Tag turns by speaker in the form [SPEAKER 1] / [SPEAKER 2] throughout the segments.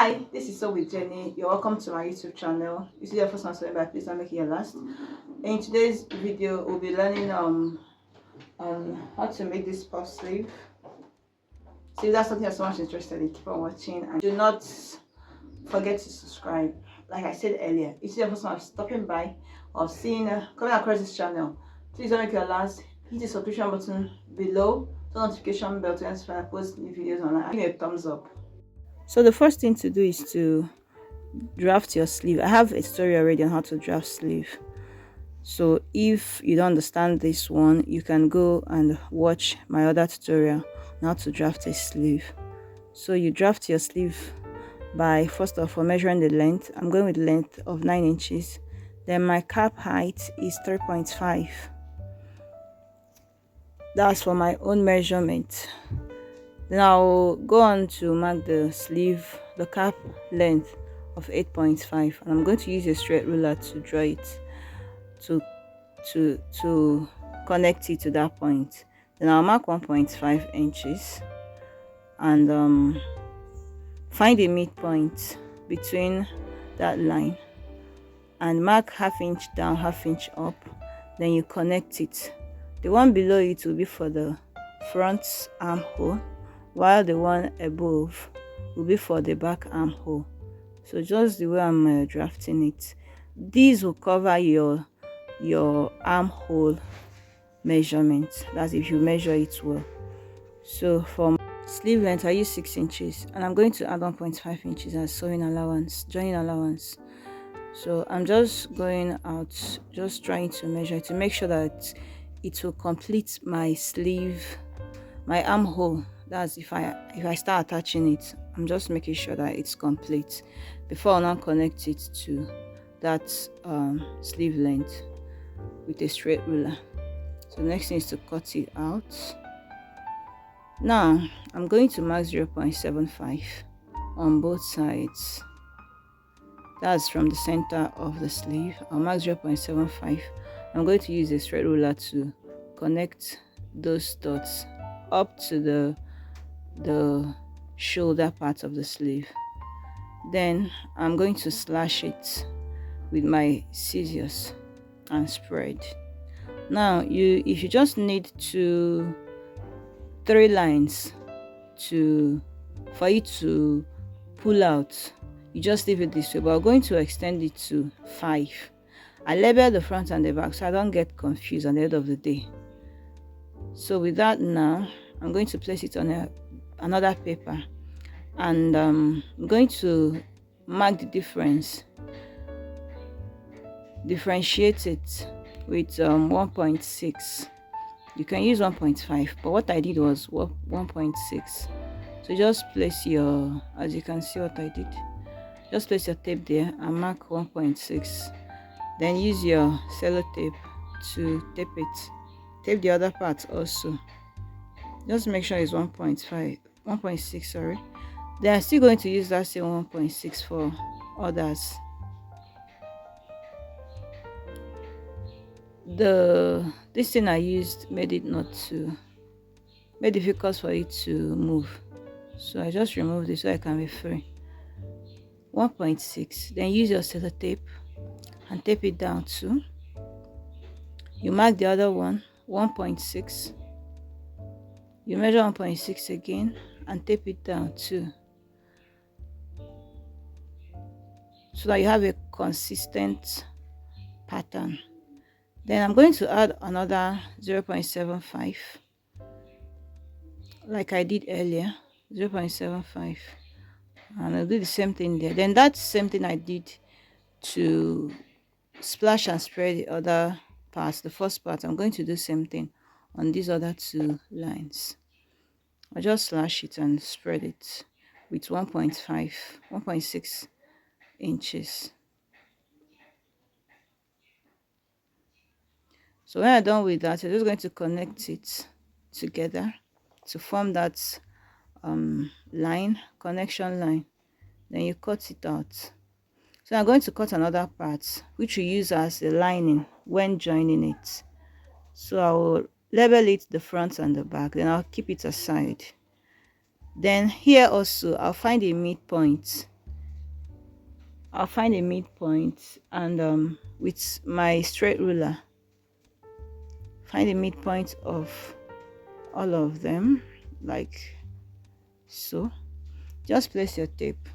[SPEAKER 1] Hi, this is So with Jenny. You're welcome to my YouTube channel. If this is your first time so by, please don't make it your last. In today's video, we'll be learning on how to make this puff sleeve. So if that's something you're so much interested in, keep on watching and do not forget to subscribe. Like I said earlier, if this is your first time stopping by or seeing coming across this channel, please don't make it your last. Hit the subscription button below, turn notification bell to when I post new videos online. Give me a thumbs up. So the first thing to do is to draft your sleeve. I have a story already on how to draft sleeve, so if you don't understand this one, you can go and watch my other tutorial on how to draft a sleeve. So you draft your sleeve by first of all measuring the length. I'm going with the length of 9 inches. Then my cap height is 3.5. That's for my own measurement. Then I'll go on to mark the sleeve, the cap length of 8.5, and I'm going to use a straight ruler to draw it, to connect it to that point. Then I'll mark 1.5 inches and find a midpoint between that line and mark ½ inch down, ½ inch up. Then you connect it. The one below it will be for the front armhole, while the one above will be for the back armhole. So just the way I'm drafting it, these will cover your armhole measurement. That's if you measure it well. So for sleeve length, I use 6 inches, and I'm going to add 1.5 inches as sewing allowance, joining allowance. So I'm just going out, just trying to measure to make sure that it will complete my sleeve, my armhole. That's if I start attaching it, I'm just making sure that it's complete before I now connect it to that sleeve length with a straight ruler. So next thing is to cut it out. Now I'm going to mark 0.75 on both sides. That's from the center of the sleeve. I'll mark 0.75. I'm going to use a straight ruler to connect those dots up to the shoulder part of the sleeve. Then I'm going to slash it with my scissors and spread. Now if you just need 3 lines for it to pull out, you just leave it this way, but I'm going to extend it to 5. I label the front and the back so I don't get confused at the end of the day. So with that, now I'm going to place it on another paper, and I'm going to mark the differentiate it with 1.6. You can use 1.5, but what I did was 1.6. So just place your, as you can see what I did, just place your tape there and mark 1.6. Then use your sellotape to tape it. Tape the other part also. Just make sure it's 1.6, sorry. Then I'm still going to use that same 1.6 for others. This thing I used made it difficult for it to move, so I just removed it so I can be free. 1.6. Then use your sellotape and tape it down too. You mark the other one, 1.6. You measure 1.6 again and tape it down too, so that you have a consistent pattern. Then I'm going to add another 0.75 like I did earlier, 0.75, and I'll do the same thing there. Then that same thing I did to splash and spread the other parts, the first part, I'm going to do the same thing on these other 2 lines. I just slash it and spread it with 1.6 inches. So when I'm done with that, I'm just going to connect it together to form that connection line. Then you cut it out. So I'm going to cut another part which we use as a lining when joining it. So I will label it the front and the back, then I'll keep it aside. Then here also I'll find a midpoint I'll find a midpoint, and with my straight ruler, find the midpoint of all of them, like so. Just place your tape.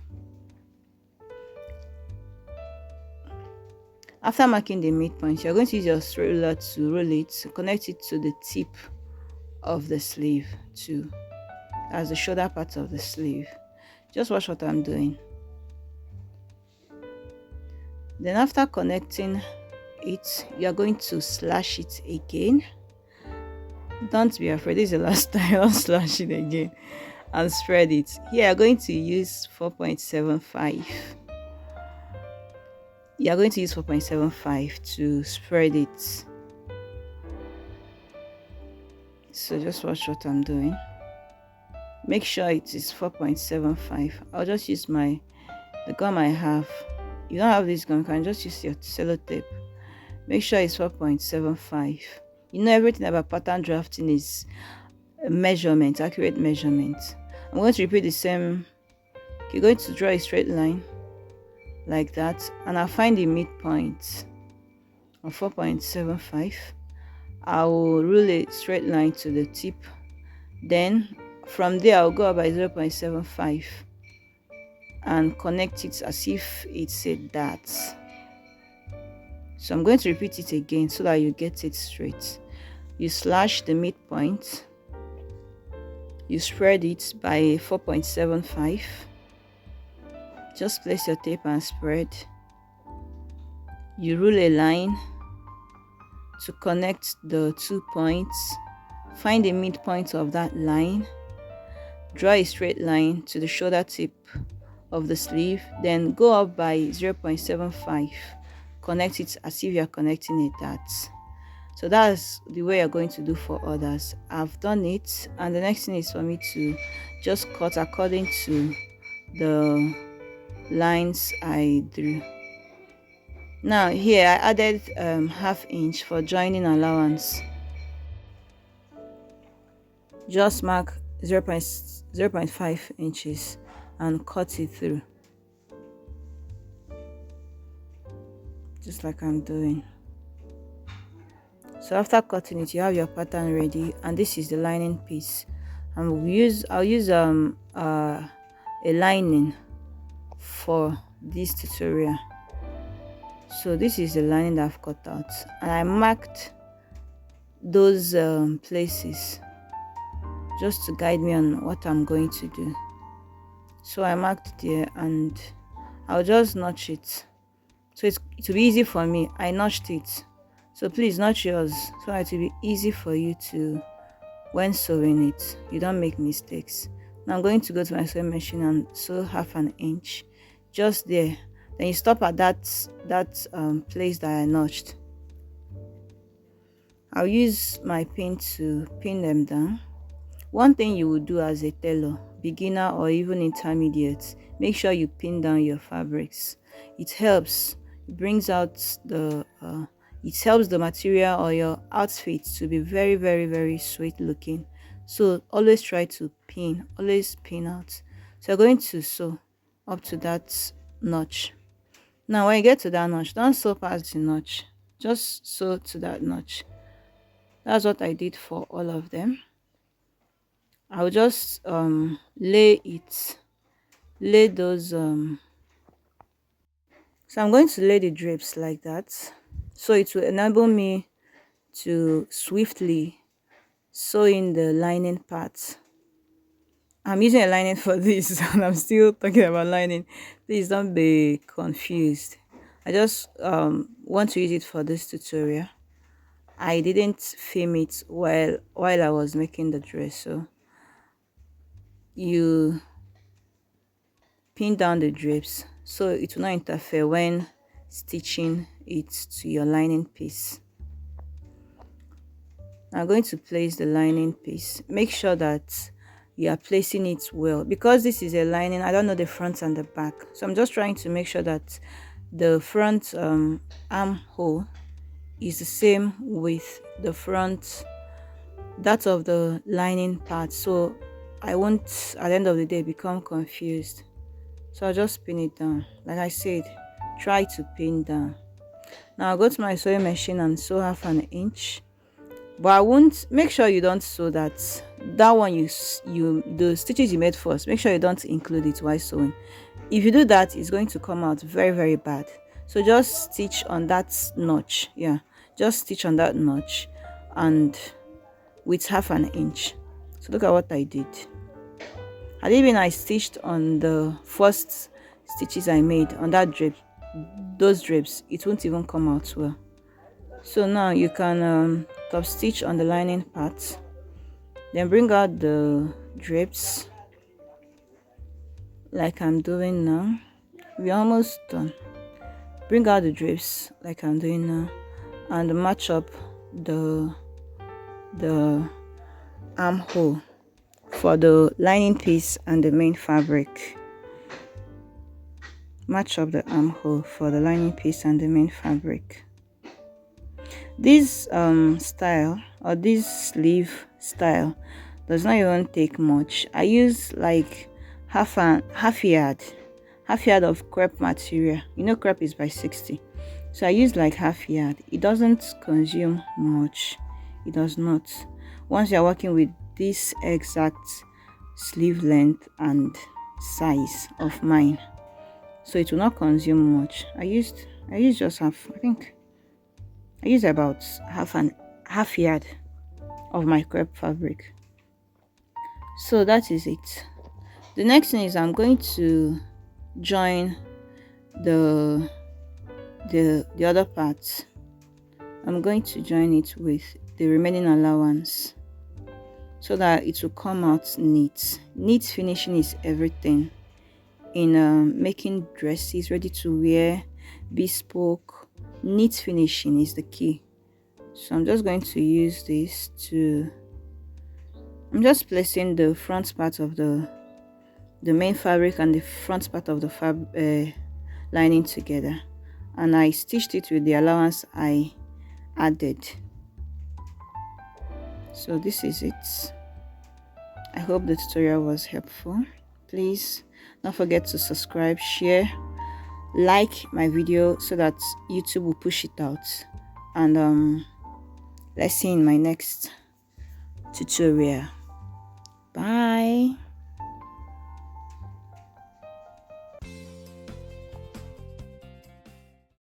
[SPEAKER 1] After marking the midpoint, you're going to use your straight ruler to roll it, connect it to the tip of the sleeve too. That's the shoulder part of the sleeve. Just watch what I'm doing. Then after connecting it, you're going to slash it again. Don't be afraid, this is the last time. Don't slash it again, and spread it. Here I'm going to use 4.75. You're going to use 4.75 to spread it. So just watch what I'm doing. Make sure it is 4.75. I'll just use the gum I have. You don't have this gum, you can just use your sellotape. Make sure it's 4.75. You know, everything about pattern drafting is a measurement, accurate measurement. I'm going to repeat the same. You're going to draw a straight line like that, and I'll find the midpoint of 4.75. I will rule a straight line to the tip. Then from there I'll go up by 0.75 and connect it as if it's a dart. So I'm going to repeat it again so that you get it straight. You slash the midpoint, you spread it by 4.75. Just place your tape and spread. You rule a line to connect the 2 points. Find the midpoint of that line. Draw a straight line to the shoulder tip of the sleeve. Then go up by 0.75. Connect it as if you're connecting a dart. So that's the way you're going to do for others. I've done it, and the next thing is for me to just cut according to the lines I drew. Now here I added ½ inch for joining allowance. Just mark 0.5 inches and cut it through, just like I'm doing. So after cutting it, you have your pattern ready, and this is the lining piece. And I'll use a lining for this tutorial. So this is the lining that I've cut out, and I marked those places just to guide me on what I'm going to do. So I marked there, and I'll just notch it. So it will be easy for me. I notched it. So please notch yours so it will be easy for you to, when sewing it, you don't make mistakes. Now I'm going to go to my sewing machine and sew ½ inch just there. Then you stop at that place that I notched. I'll use my pin to pin them down. One thing you will do as a tailor, beginner or even intermediate, make sure you pin down your fabrics. It helps. It brings out it helps the material or your outfit to be very, very, very sweet looking. So always try to pin, always pin out. So you're going to sew up to that notch. Now when you get to that notch, don't sew past the notch, just sew to that notch. That's what I did for all of them. I'll just lay those so I'm going to lay the drapes like that, so it will enable me to swiftly sew in the lining part. I'm using a lining for this and I'm still talking about lining. Please don't be confused. I just want to use it for this tutorial. I didn't film it while I was making the dress. So you pin down the drapes so it will not interfere when stitching it to your lining piece. I'm going to place the lining piece. Make sure that you are placing it well, because this is a lining. I don't know the front and the back, so I'm just trying to make sure that the front armhole is the same with the front that of the lining part, so I won't at the end of the day become confused. So I'll just pin it down like I said. try to pin down. Now I'll go to my sewing machine and sew 1/2 inch, but I won't. Make sure you don't sew that one. You the stitches you made first, make sure you don't include it while sewing. If you do that, it's going to come out very, very bad. So just stitch on that notch. Yeah, just stitch on that notch and with 1/2 inch. So look at what I did. Had it been I stitched on the first stitches I made on that drape, those drapes, it won't even come out well. So now you can top stitch on the lining part, then bring out the drapes like I'm doing now. We're almost done. Bring out the drapes like I'm doing now and match up the armhole for the lining piece and the main fabric. Match up the armhole for the lining piece and the main fabric. This style, or this sleeve style, does not even take much. I use like half yard of crepe material. You know, crepe is by 60, so I use like half yard. It doesn't consume much. It does not. Once you're working with this exact sleeve length and size of mine, so it will not consume much. I used just half. I think I used about half yard of my crepe fabric. So that is it. The next thing is I'm going to join the other part. I'm going to join it with the remaining allowance so that it will come out neat. Neat finishing is everything in making dresses ready to wear, bespoke. Neat finishing is the key. So I'm just going to use this to, I'm just placing the front part of the main fabric and the front part of the lining together, and I stitched it with the allowance I added. So this is it. I hope the tutorial was helpful. Please don't forget to subscribe, share, like my video so that YouTube will push it out, and let's see in my next tutorial. Bye.